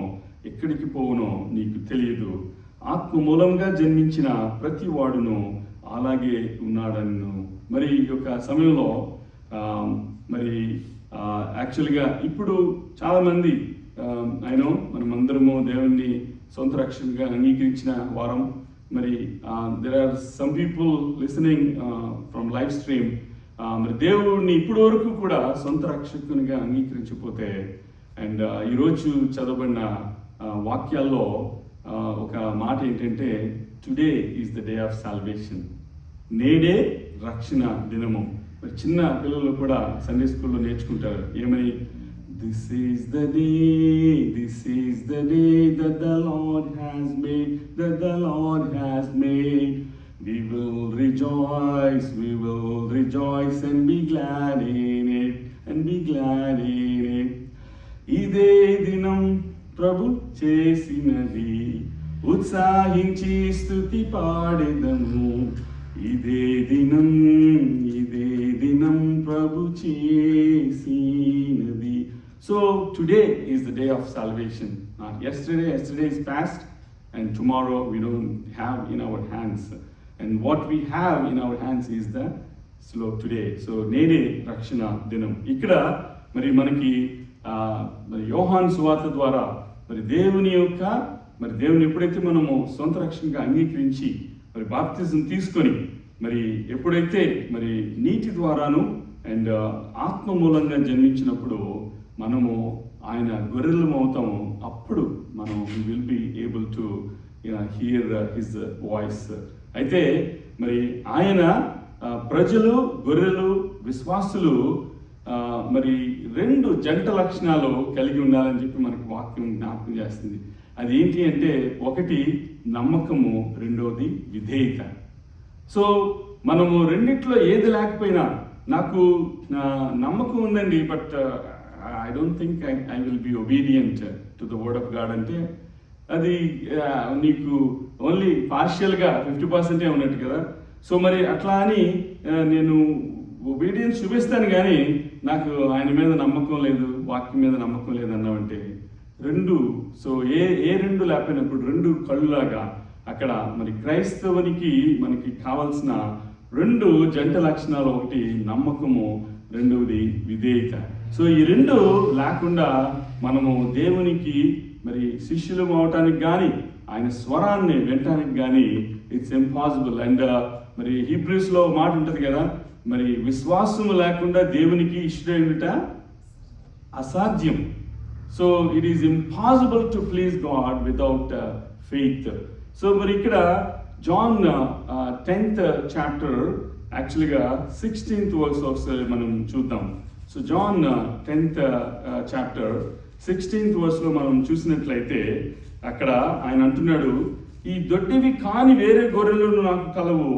ఎక్కడికి పోవునో నీకు తెలియదు. ఆత్మ మూలంగా జన్మించిన ప్రతి వాడును అలాగే ఉన్నాడను. మరి ఈ యొక్క సమయంలో మరి యాక్చువల్గా ఇప్పుడు చాలామంది మనమందరము దేవుణ్ణి సొంత రక్షణగా అంగీకరించిన వారం. మరి there are some people listening from live stream. మరి దేవుడిని ఇప్పటి వరకు కూడా సొంత రక్షకునిగా అంగీకరించకపోతే, అండ్ ఈరోజు చదవబడిన వాక్యాల్లో ఒక మాట ఏంటంటే, today is the day of salvation. నేడే రక్షణ దినము. మరి చిన్న పిల్లలు కూడా సండే స్కూల్లో నేర్చుకుంటారు ఏమని, this is the day that the Lord has made, that the Lord has made. We will rejoice and be glad in it, ఇదే దినం ప్రభు చేసినది, ఉత్సాహించి స్తుతి పాడెదము. ఇదే దినం ప్రభు చేసినది. So today is the day of salvation. Not yesterday is past, and tomorrow we don't have in our hands. And what we have in our hands is the today. So నేడే రక్షణ దినం. ఇక్కడ మరి మనకి మరి యోహాను సువార్త ద్వారా మరి దేవుని ఎప్పుడైతే మనము సొంత రక్షణగా అంగీకరించి మరి బాప్తిజం తీసుకొని మరి ఎప్పుడైతే మరి నీటి ద్వారాను అండ్ ఆత్మ మూలంగా జన్మించినప్పుడు మనము ఆయన గొర్రెలం అవుతాము. అప్పుడు మనం will be able to hear his voice. అయితే మరి ఆయన ప్రజలు, గొర్రెలు, విశ్వాసులు మరి 2 జంట లక్షణాలు కలిగి ఉండాలని చెప్పి మనకి వాక్యం జ్ఞాపకం చేస్తుంది. అది ఏంటి అంటే, ఒకటి నమ్మకము, రెండవది విధేయత. సో మనము రెండిట్లో ఏది లేకపోయినా, నాకు నమ్మకం ఉందండి but I don't think I will be obedient to the word of God అంటే, అది నీకు ఓన్లీ పార్షియల్గా 50% ఉన్నట్టు కదా. సో మరి అట్లా అని నేను ఒబీడియన్స్ చూపిస్తాను కానీ నాకు ఆయన మీద నమ్మకం లేదు, వాక్యం మీద నమ్మకం లేదు అన్నామంటే రెండు. సో ఏ 2 లేకపోయినప్పుడు 2 కళ్ళులాగా అక్కడ మరి క్రైస్తవునికి మనకి కావాల్సిన 2 జంట లక్షణాలు, ఒకటి నమ్మకము, రెండవది విధేయత. సో ఈ 2 లేకుండా మనము దేవునికి మరి శిష్యులు అవటానికి కానీ ఆయన స్వరాన్ని వినటానికి కానీ ఇట్స్ ఇంపాసిబుల్. అండ్ మరి హీబ్రూస్లో మాట ఉంటుంది కదా, మరి విశ్వాసము లేకుండా దేవునికి ఇష్టమైనట అసాధ్యం. So it is impossible to please God without faith. So మరి ఇక్కడ జాన్ 10th చాప్టర్ యాక్చువల్గా 16th వర్స్ ఒకసారి మనం చూద్దాం. So John 10th chapter 16th వర్స్లో మనం చూసినట్లయితే అక్కడ ఆయన అంటున్నాడు, ఈ దొడ్డివి కాని వేరే గొర్రెలు నాకు కలవు,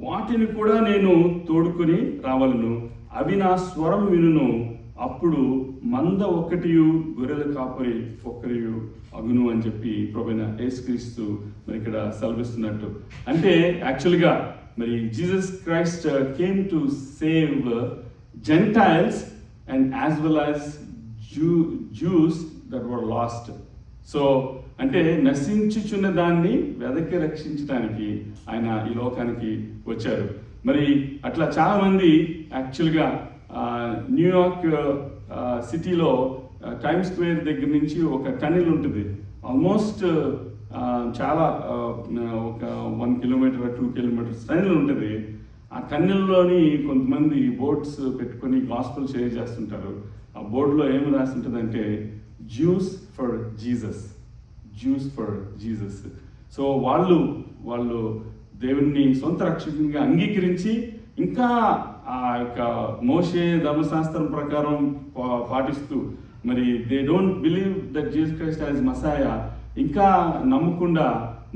వాటిని కూడా నేను తోడుకొని రావలను, అవి నా స్వరం వినును, అప్పుడు మంద ఒకటియు గొర్రెల కాపరి ఒక్కరియు అగును అని చెప్పి ప్రభువైన యేసుక్రీస్తు మరి ఇక్కడ సెలవిస్తున్నట్టు. అంటే యాక్చువల్గా మరి Jesus Christ came to save Gentiles and as well as Jews that were lost. So అంటే నశించుచున్న దాన్ని వెదకి రక్షించడానికి ఆయన ఈ లోకానికి వచ్చారు. మరి అట్లా చాలామంది యాక్చువల్గా న్యూయార్క్ సిటీలో టైమ్ స్క్వేర్ దగ్గర నుంచి ఒక టన్నెల్ ఉంటుంది. ఆల్మోస్ట్ చాలా ఒక 1 కిలోమీటర్ 2 కిలోమీటర్స్ టన్నెల్ ఉంటుంది. ఆ టన్నెల్లోని కొంతమంది బోర్డ్స్ పెట్టుకొని గాస్పెల్ షేర్ చేస్తుంటారు. ఆ బోర్డులో ఏమి రాసి ఉంటుందంటే juice for Jesus, juice for Jesus. So వాళ్ళు దేవుణ్ణి సొంత రక్షకునిగా అంగీకరించి ఇంకా ఆ యొక్క మోషే ధర్మశాస్త్రం ప్రకారం పాటిస్తూ మరి they don't believe that Jesus Christ as Messiah, ఇంకా నమ్మకుండా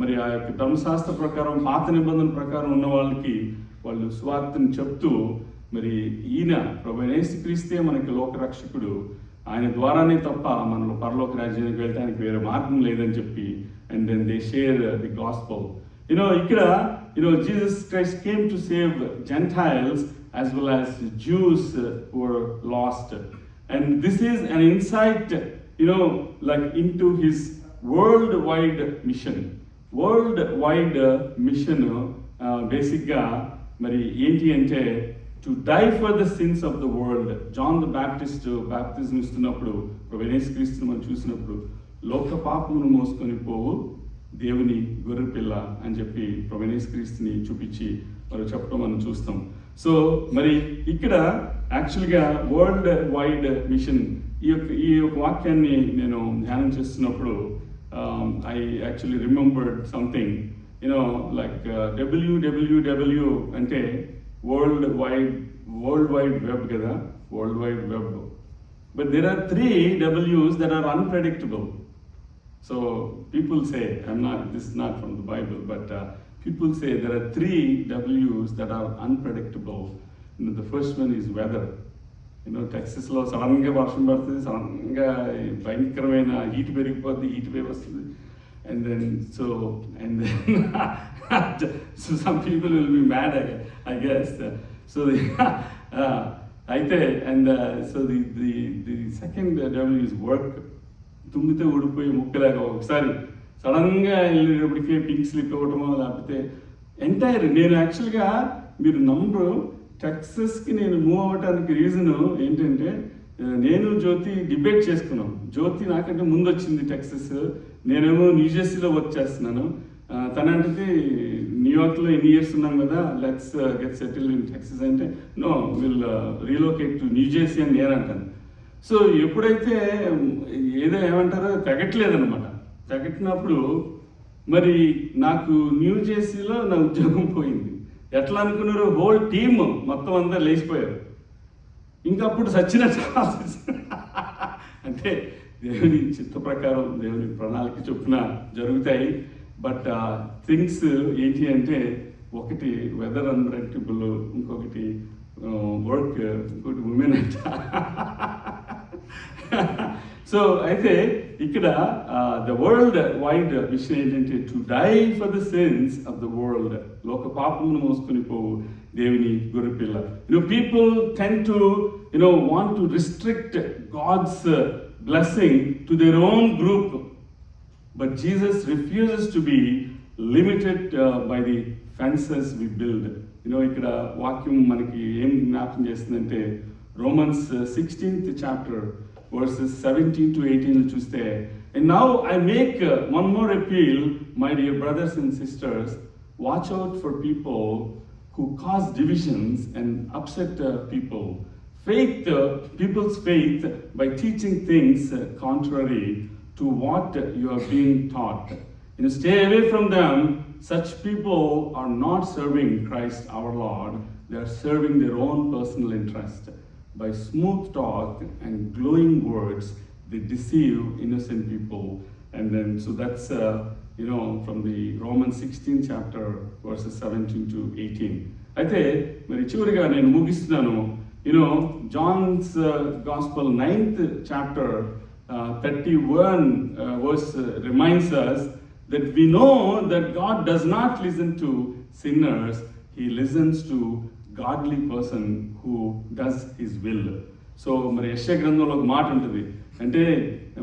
మరి ఆ యొక్క ధర్మశాస్త్ర ప్రకారం పాత నిబంధన ప్రకారం ఉన్న వాళ్ళకి వాళ్ళు సువార్తని చెప్తూ మరి ఈయన ప్రభువైన యేసుక్రీస్తే మనకి లోకరక్షకుడు, ఆయన ద్వారానే తప్ప మనలో పరలోక రాజ్యానికి వెళ్ళడానికి వేరే మార్గం లేదని చెప్పి and then they share the gospel. ఇక్కడ Jesus Christ came to save Gentiles as well as Jews who were lost. And this is an insight, like into his worldwide mission. Worldwide mission, basically, మరి ఏంటి అంటే to die for the sins of the world. John the Baptist baptism ఇస్తున్నప్పుడు ప్రభువైన యేసుక్రీస్తుని మనం చూసినప్పుడు లోక పాపమును మోసుకొని పోవు దేవుని గొర్రె పిల్ల అని చెప్పి ప్రభువైన యేసుక్రీస్తుని చూపించి మరి చెప్పడం మనం చూస్తాం. సో మరి ఇక్కడ యాక్చువల్గా వరల్డ్ వైడ్ మిషన్ ఈ యొక్క వాక్యాన్ని నేను ధ్యానం చేస్తున్నప్పుడు I actually remembered something, like www అంటే వరల్డ్ వైడ్ వెబ్ కదా, world wide web. But there are 3 W's that are unpredictable. So people say, this is not from the Bible, but people say there are 3 W's that are unpredictable. The first one is weather. టెక్సస్లో సడన్గా వర్షం పడుతుంది, సడన్గా భయంకరమైన heat పెరిగిపోద్ది, heat wave వస్తుంది. And then so some people will be mad, I guess. So the second W is work. తుమ్మితే ఊడిపోయి ముక్కలాగా ఒకసారి సడన్గా వెళ్ళేటప్పటికే pink slip ఇవ్వటమో లేకపోతే ఎంటైర్. నేను యాక్చువల్గా మీరు నంబరు టెక్సస్కి నేను మూవ్ అవ్వడానికి రీజను ఏంటంటే నేను జ్యోతి డిబేట్ చేసుకున్నాం. జ్యోతి నాకంటే ముందు వచ్చింది టెక్సస్, నేనేమో న్యూజెర్సీలో వర్క్ చేస్తున్నాను. తనంటే న్యూయార్క్లో ఎన్ని ఇయర్స్ ఉన్నాం కదా, let's get settle in Texas అంటే no will relocate to New Jersey అని నేను అంటాను. సో ఎప్పుడైతే ఏమంటారో తెగట్లేదనమాట, తెగట్టినప్పుడు మరి నాకు న్యూజెర్సీలో నా ఉద్యోగం పోయింది. ఎట్లా అనుకున్నారు, హోల్ టీమ్ మొత్తం అంతా లేచిపోయారు. ఇంకా అప్పుడు సచ్చినట్టు అంటే దేవుని చిత్త ప్రకారం దేవుని ప్రణాళిక చొప్పున జరుగుతాయి. బట్ థింగ్స్ ఏంటి అంటే ఒకటి వెదర్ అన్ప్రెడిక్టబుల్, ఇంకొకటి వర్క్, ఇంకోటి ఉమెన్ అంట. సో అయితే ఇక్కడ ద వరల్డ్ వైడ్ విషయం ఏంటంటే to die for the sins of the world, లోక పాపమును మోసుకొని పోవు దేవుని గొర్రెపిల్ల. People tend to want to restrict God's blessing to their own group, but Jesus refuses to be limited by the fences we build. ఇక్కడ వాక్యం మనకి ఏం జ్ఞాపకం చేస్తుందంటే Romans 16th chapter verses 17 to 18 చూస్తే, and now I make one more appeal, my dear brothers and sisters, watch out for people who cause divisions and upset people. People's faith by teaching things contrary to what you are being taught. Stay away from them. Such people are not serving Christ our Lord. They are serving their own personal interest. By smooth talk and glowing words, they deceive innocent people. And then, so that's, from the Romans 16th chapter, verses 17 to 18. అయితే మరి చివరిగా నేను ముగిస్తున్నాను. John's Gospel 9th chapter 31 verse reminds us that we know that God does not listen to sinners, he listens to godly person who does his will. So మరి యెషయా గ్రంథంలో ఒక మాట ఉంటుంది, అంటే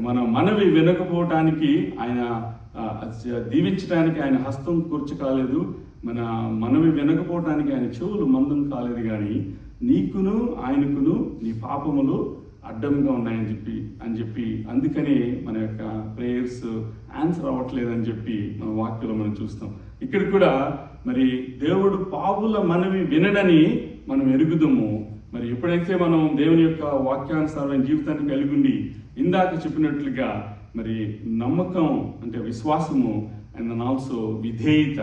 మన మనవి వినకపోవటానికి ఆయన దీవించడానికి ఆయన హస్తం కూర్చు కాలేదు, మన మనవి వినకపోవటానికి ఆయన చెవులు మందం కాలేదు, కానీ నీకును ఆయనకును నీ పాపములు అడ్డంగా ఉన్నాయని చెప్పి అందుకనే మన యొక్క ప్రేయర్స్ ఆన్సర్ అవ్వట్లేదని చెప్పి మన వాక్యంలో మనం చూస్తాం. ఇక్కడ కూడా మరి దేవుడు పాపుల మనవి వినడని మనం ఎరుగుదాము. మరి ఎప్పుడైతే మనం దేవుని యొక్క వాక్యానుసారమైన జీవితాన్ని కలిగి ఉండి ఇందాక చెప్పినట్లుగా మరి నమ్మకం అంటే విశ్వాసము అండ్ ఆల్సో విధేయత,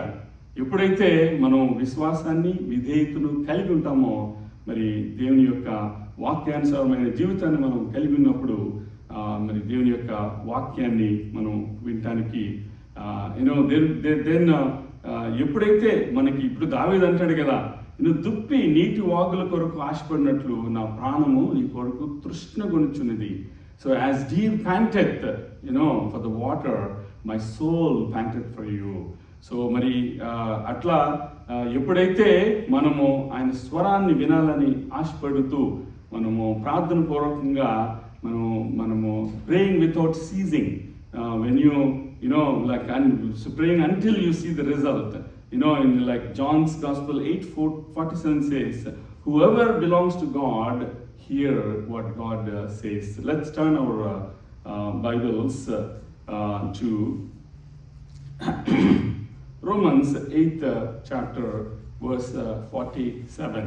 ఎప్పుడైతే మనం విశ్వాసాన్ని విధేయతను కలిగి ఉంటామో మరి దేవుని యొక్క వాక్యానుసారమైన జీవితాన్ని మనం కలిగి ఉన్నప్పుడు మరి దేవుని యొక్క వాక్యాన్ని మనం వినటానికి ఎప్పుడైతే మనకి ఇప్పుడు దావీదు అంటాడు కదా, నువ్వు దుప్పి నీటి వాగుల కొరకు ఆశపడినట్లు నా ప్రాణము నీ కొరకు తృష్ణ గొనుచున్నది. So as deer panteth for the water, my soul panteth for you. So మరి అట్లా ఎప్పుడైతే మనము ఆయన స్వరాన్ని వినాలని ఆశపడుతూ మనము ప్రార్థన పూర్వకంగా మనము praying without seizing, when you know like praying until you see the result. In like John's Gospel 8:47 says, whoever belongs to God hear what God says. Let's turn our Bibles to Romans 8th chapter verse 47.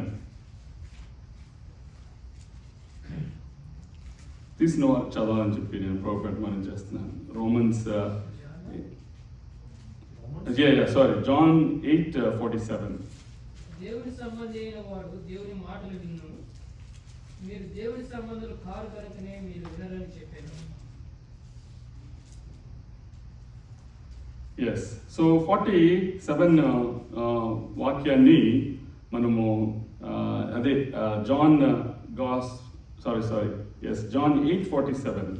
తీసిన వారు చదవాలని చెప్పి నేను programme మనం చేస్తున్నాను. Romans John 8:47. దేవుని సంబంధి అయిన వాడు దేవుని మాటలు విను, మీరు దేవుని సంబంధులు కారు కనుకనే మీరు వినరని చెప్పాను. ఎస్, సో 47 వాక్యాన్ని మనము అదే జాన్ John 8:47.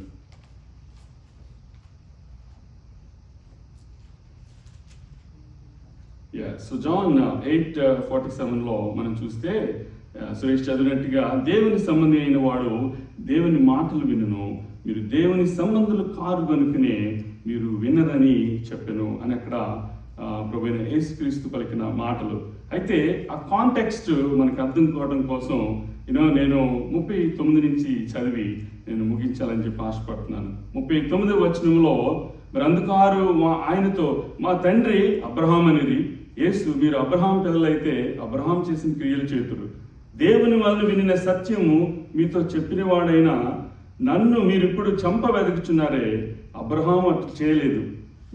సో జాన్ 8:47లో మనం చూస్తే సురేష్ చదివినట్టుగా దేవుని సంబంధి అయిన వాడు దేవుని మాటలు వినును, మీరు దేవుని సంబంధులు కారు కనుకనే మీరు వినరని చెప్పెను అని అక్కడ ప్రభువైన యేసుక్రీస్తు పలికిన మాటలు. అయితే ఆ కాంటెక్స్ట్ మనకు అర్థం కావడం కోసం నేను 39 నుంచి చదివి నేను ముగించాలని చెప్పి ఆశపడుతున్నాను. 39వ వచనంలో మరి అందుకారు ఆయనతో మా తండ్రి అబ్రహాం అనేది యేసు, మీరు అబ్రహాం పిల్లలైతే అబ్రహాం చేసిన క్రియలు చేతురు, దేవుని వల్ల వినిన సత్యము మీతో చెప్పిన వాడైనా నన్ను మీరిప్పుడు చంప వెతుకుచున్నారే, అబ్రహాం అట్లా చేయలేదు,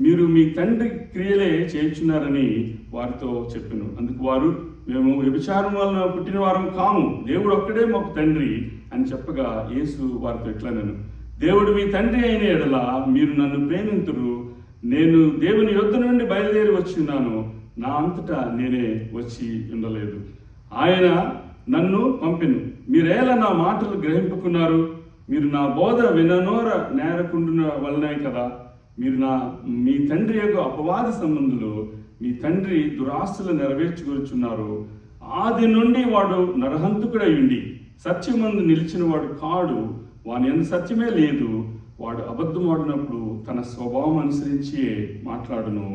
మీరు మీ తండ్రి క్రియలే చేయుచున్నారని వారితో చెప్పాను. అందుకు వారు, మేము వ్యభిచారం వలన పుట్టిన వారం కాము, దేవుడు ఒక్కడే మాకు తండ్రి అని చెప్పగా యేసు వారితో ఎట్లనను, దేవుడు మీ తండ్రి అయిన ఎడల మీరు నన్ను ప్రేమింతురు, నేను దేవుని యొద్ద నుండి బయలుదేరి వచ్చిన్నాను, నా అంతటా నేనే వచ్చి ఉండలేదు, ఆయన నన్ను పంపెను, మీరేలా నా మాటలు గ్రహింపుకున్నారు, మీరు నా బోధ విననోర నేరకుండున వలనే కదా, మీరు మీ తండ్రి యొక్క అపవాద సంబంధులు, మీ తండ్రి దురాస్తులు నెరవేర్చుకొచ్చున్నారు, ఆది నుండి వాడు నరహంతకుడయ్యుండి సత్యమందు నిలిచిన వాడు కాడు, వాని యందు సత్యమే లేదు, వాడు అబద్ధమాడినప్పుడు తన స్వభావం అనుసరించి మాట్లాడును,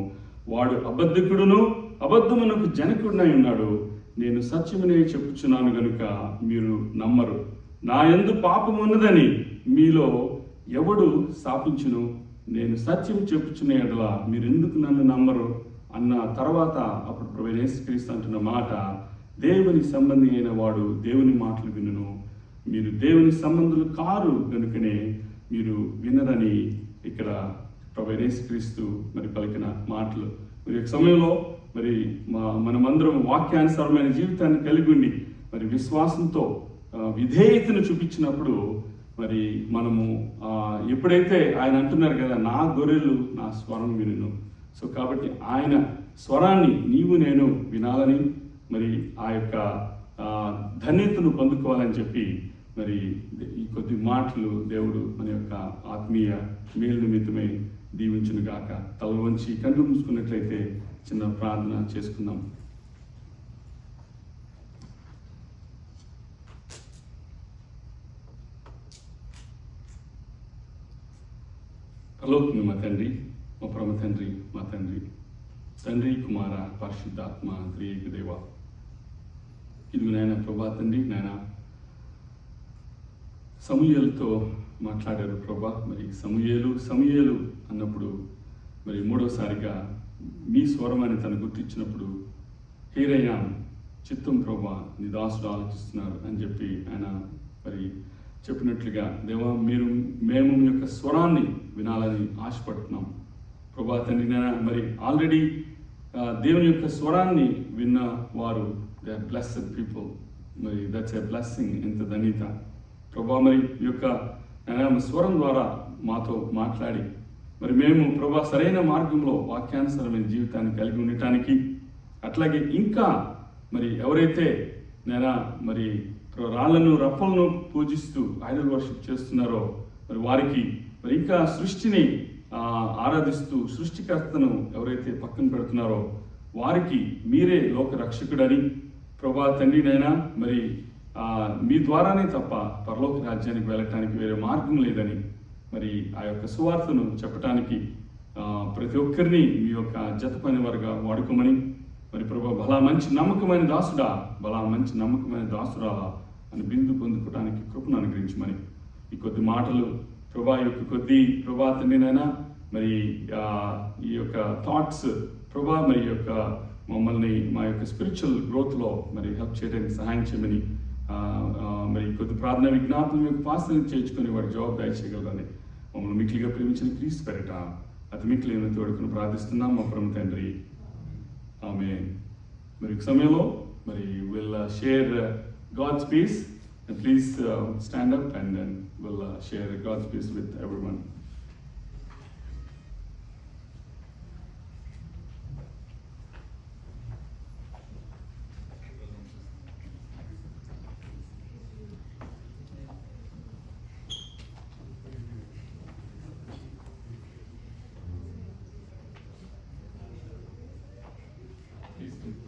వాడు అబద్ధికుడును అబద్ధమునకు జనకుడినై ఉన్నాడు, నేను సత్యమునే చెప్పుచున్నాను గనుక మీరు నమ్మరు, నా యందు పాపం ఉన్నదని మీలో ఎవడు స్థాపించును, నేను సత్యం చెప్పుచున్న ఎడల మీరెందుకు నన్ను నమ్మరు అన్న తర్వాత అప్పుడు ప్రభువైన యేసుక్రీస్తు అంటున్న మాట, దేవుని సంబంధి అయిన వాడు దేవుని మాటలు వినును, మీరు దేవుని సంబంధులు కారు కనుకనే మీరు వినరని ఇక్కడ ప్రభువైన యేసుక్రీస్తు మరి పలికిన మాటలు. మరి ఒక సమయంలో మరి మనమందరం వాక్యానుసారమైన జీవితాన్ని కలిగి ఉండి మరి విశ్వాసంతో విధేయతను చూపించినప్పుడు మరి మనము ఎప్పుడైతే ఆయన అంటున్నారు కదా, నా గొర్రెలు నా స్వరం వినును, సో కాబట్టి ఆయన స్వరాన్ని నీవు నేను వినాలని మరి ఆ యొక్క ధన్యతను పొందుకోవాలని చెప్పి మరి ఈ కొద్ది మాటలు దేవుడు మన యొక్క ఆత్మీయ మేలు నిమిత్తమై దీవించును గాక. తల వంచి కళ్ళు మూసుకున్నట్లయితే చిన్న ప్రార్థన చేసుకుందాం. పరలోకమున్న మా తండ్రి, మా పరమ తండ్రి, మా తండ్రి, తండ్రి, కుమార, పరిశుద్ధాత్మ, త్రియేక దేవ. ఇదిగో నాయన ప్రభా తండ్రి, నాయన సమూయేలుతో మాట్లాడారు ప్రభా. మరి సమూయేలు అన్నప్పుడు మరి మూడవసారిగా మీ స్వరం అని తను గుర్తించినప్పుడు హేరయ్యా చిత్తం ప్రభా నీ దాసుడు ఆలోచిస్తున్నారు అని చెప్పి ఆయన మరి చెప్పినట్లుగా దేవా మేము మీ యొక్క స్వరాన్ని వినాలని ఆశపడుతున్నాం ప్రభా తండ్రి. నాయన మరి ఆల్రెడీ దేవుని యొక్క స్వరాన్ని విన్న వారు దే ఆర్ బ్లెస్డ్ పీపుల్. మరి దట్స్ ఎ బ్లెస్సింగ్. ఎంత ధన్యత ప్రభా. మరి ఈ యొక్క స్వరం ద్వారా మాతో మాట్లాడి మరి మేము ప్రభా సరైన మార్గంలో వాక్యానుసరమైన జీవితాన్ని కలిగి ఉండటానికి, అట్లాగే ఇంకా మరి ఎవరైతే నేను మరి రాళ్లను రప్పలను పూజిస్తూ ఐడల్ వర్షిప్ చేస్తున్నారో మరి వారికి మరి ఇంకా సృష్టిని ఆరాధిస్తూ సృష్టికర్తను ఎవరైతే పక్కన పెడుతున్నారో వారికి మీరే లోక రక్షకుడని ప్రభా తండ్రి నైనా మరి మీ ద్వారానే తప్ప పరలోక రాజ్యానికి వెళ్ళటానికి వేరే మార్గం లేదని మరి ఆ యొక్క సువార్తను చెప్పటానికి ప్రతి ఒక్కరిని మీ యొక్క జత పని వారుగా వాడుకోమని మరి ప్రభా బలా మంచి నమ్మకమైన దాసుడా, బలా మంచి నమ్మకమైన దాసురాలా అని బిందు పొందుకోవడానికి కృపను అనుగ్రహించమని ఈ కొద్ది మాటలు ప్రభా యొక్క కొద్ది ప్రభా తండ్రినైనా మరి ఈ యొక్క థాట్స్ ప్రభా మరి యొక్క మమ్మల్ని మా యొక్క స్పిరిచువల్ గ్రోత్లో మరి హెల్ప్ చేయడానికి సహాయం చేయమని మరి కొద్ది ప్రార్థన విజ్ఞాపన యొక్క పాసన చేర్చుకొని వాడి జవాబుదారి చేయగలరని మమ్మల్ని మిక్కిలిగా ప్రేమించిన క్రీస్తు పేరిట అతి మిక్కిలి తోడుకుని ప్రార్థిస్తున్నాం మా పరమ తండ్రి. ఆమేన్. మరి ఈ సమయంలో మరి will share God's peace. Please stand up and will share God's peace with everyone. Please.